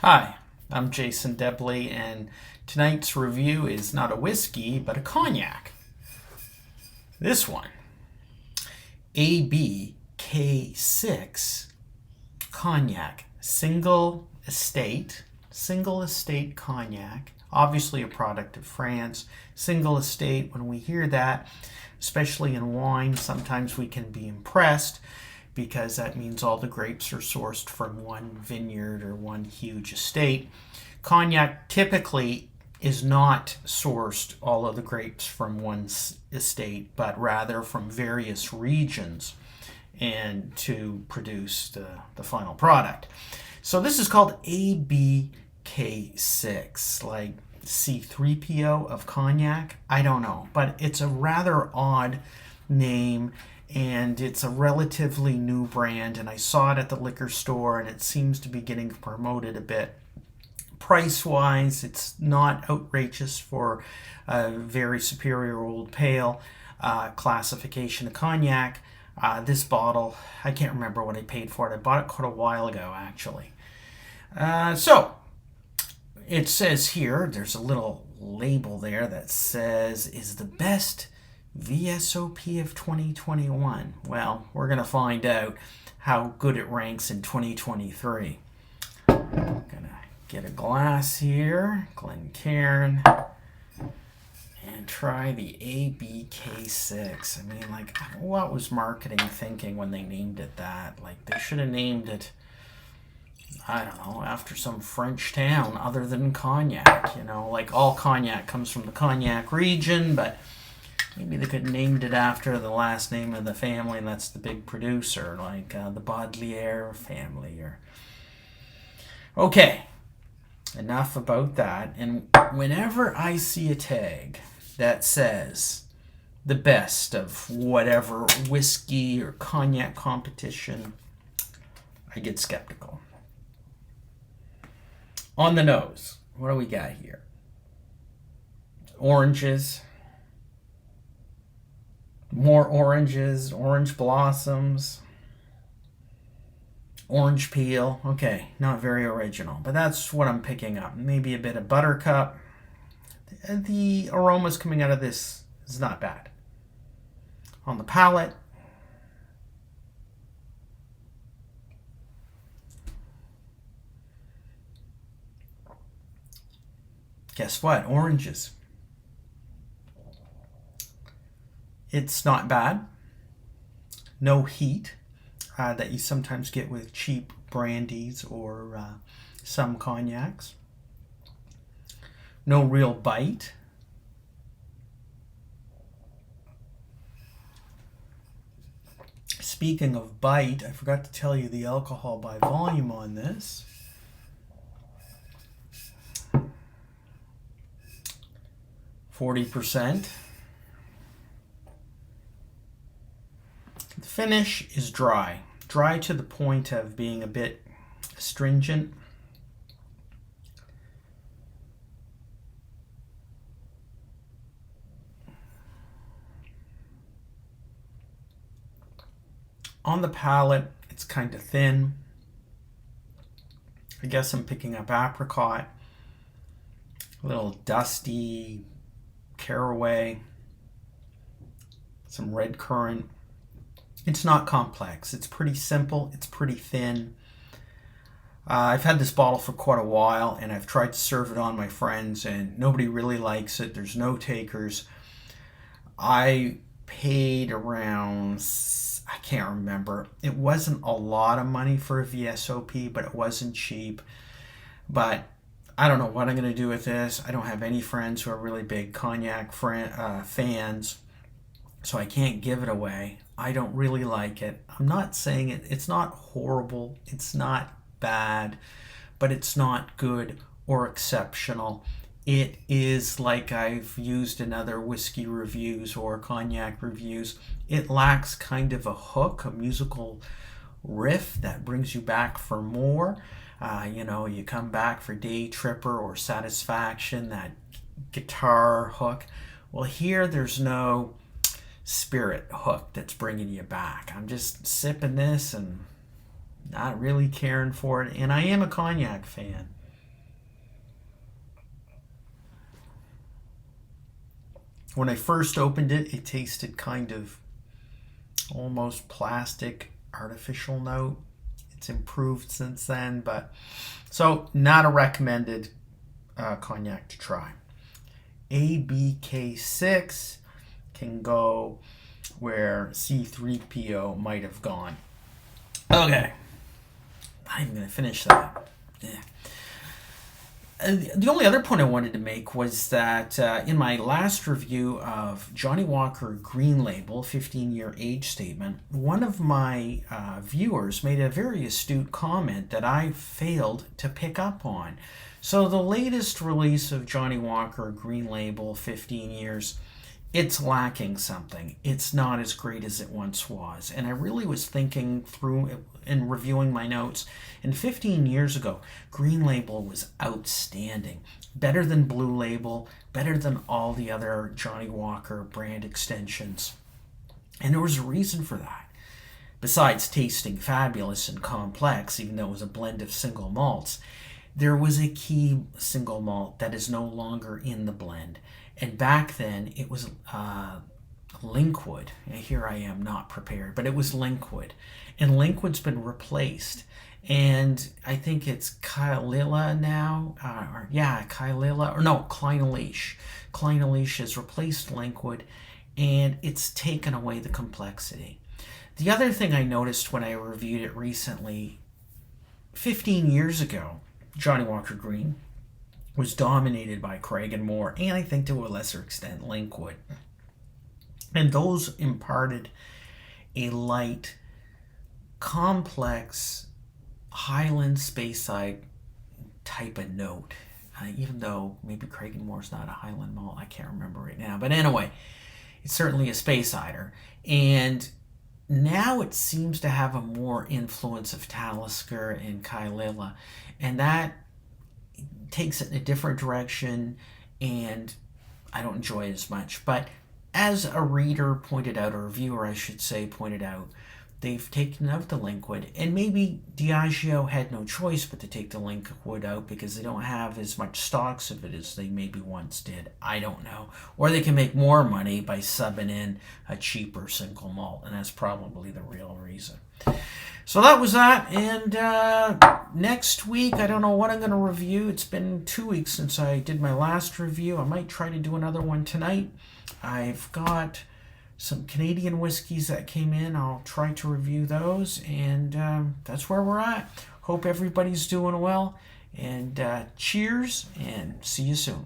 Hi, I'm Jason Debley, and tonight's review is not a whiskey, but a cognac. This one, ABK6 Cognac, single estate cognac, obviously a product of France. Single estate, when we hear that, especially in wine, sometimes we can be impressed because that means all the grapes are sourced from one vineyard or one huge estate. Cognac typically is not sourced all of the grapes from one estate, but rather from various regions and to produce the final product. So this is called ABK6, like C3PO of cognac. I don't know, but it's a rather odd name, and it's a relatively new brand, and I saw it at the liquor store, and it seems to be getting promoted a bit. Price-wise, it's not outrageous for a very superior old pale classification of cognac. This bottle, I can't remember what I paid for it. I bought it quite a while ago, actually. So, it says here, there's a little label there that says, is the best VSOP of 2021. Well, we're going to find out how good it ranks in 2023. I'm going to get a glass here, Glencairn, and try the ABK6. I mean, like, what was marketing thinking when they named it that? Like, they should have named it, I don't know, after some French town other than Cognac. You know, like all Cognac comes from the Cognac region, but maybe they could have named it after the last name of the family, and that's the big producer, like the Baudelaire family. Okay, enough about that. And whenever I see a tag that says the best of whatever whiskey or cognac competition, I get skeptical. On the nose, what do we got here? Oranges. More oranges, orange blossoms, orange peel. Okay, not very original, but that's what I'm picking up. Maybe a bit of buttercup. The aromas coming out of this is not bad. On the palate, guess what? Oranges. It's not bad. No heat that you sometimes get with cheap brandies or some cognacs. No real bite. Speaking of bite, I forgot to tell you the alcohol by volume on this. 40%. The finish is dry. Dry to the point of being a bit astringent. On the palate, it's kind of thin. I guess I'm picking up apricot, a little dusty caraway, some red currant. It's not complex. It's pretty simple. It's pretty thin. I've had this bottle for quite a while, and I've tried to serve it on my friends, and nobody really likes it. There's no takers. I paid around, I can't remember. It wasn't a lot of money for a VSOP, but it wasn't cheap. But I don't know what I'm going to do with this. I don't have any friends who are really big cognac fans, so I can't give it away. I don't really like it. I'm not saying it's not horrible. It's not bad, but it's not good or exceptional. It is, like I've used in other whiskey reviews or cognac reviews, it lacks kind of a hook, a musical riff that brings you back for more. You come back for Day Tripper or Satisfaction, that guitar hook. Well, here there's no spirit hook that's bringing you back. I'm just sipping this and not really caring for it. And I am a cognac fan. When I first opened it, it tasted kind of almost plastic, artificial note. It's improved since then, but so not a recommended cognac to try. ABK6 can go where C3PO might have gone. Okay, I'm going to finish that. Yeah. The only other point I wanted to make was that in my last review of Johnnie Walker Green Label 15-year age statement, one of my viewers made a very astute comment that I failed to pick up on. So the latest release of Johnnie Walker Green Label 15 years, it's lacking something. It's not as great as it once was. And I really was thinking through and reviewing my notes. And 15 years ago, Green Label was outstanding. Better than Blue Label, better than all the other Johnnie Walker brand extensions. And there was a reason for that. Besides tasting fabulous and complex, even though it was a blend of single malts, there was a key single malt that is no longer in the blend. And back then, it was Linkwood. Here I am not prepared, but it was Linkwood. And Linkwood's been replaced. And I think it's Kailila now. Kailila. Or no, Klein Elish. Klein Elish has replaced Linkwood, and it's taken away the complexity. The other thing I noticed when I reviewed it recently, 15 years ago, Johnnie Walker Green was dominated by Craig and Moore, and I think to a lesser extent Linkwood. And those imparted a light, complex, Highland Speyside type of note. Even though maybe Craig and Moore's not a Highland malt, I can't remember right now. But anyway, it's certainly a Speysider. And now it seems to have a more influence of Talisker and Kailila. And that takes it in a different direction, and I don't enjoy it as much. But as a reader pointed out, or a viewer I should say pointed out, they've taken out the Linkwood, and maybe Diageo had no choice but to take the Linkwood out because they don't have as much stocks of it as they maybe once did. I don't know. Or they can make more money by subbing in a cheaper single malt, and that's probably the real reason. So that was that, and next week, I don't know what I'm going to review. It's been 2 weeks since I did my last review. I might try to do another one tonight. I've got some Canadian whiskeys that came in. I'll try to review those, and that's where we're at. Hope everybody's doing well, and cheers, and see you soon.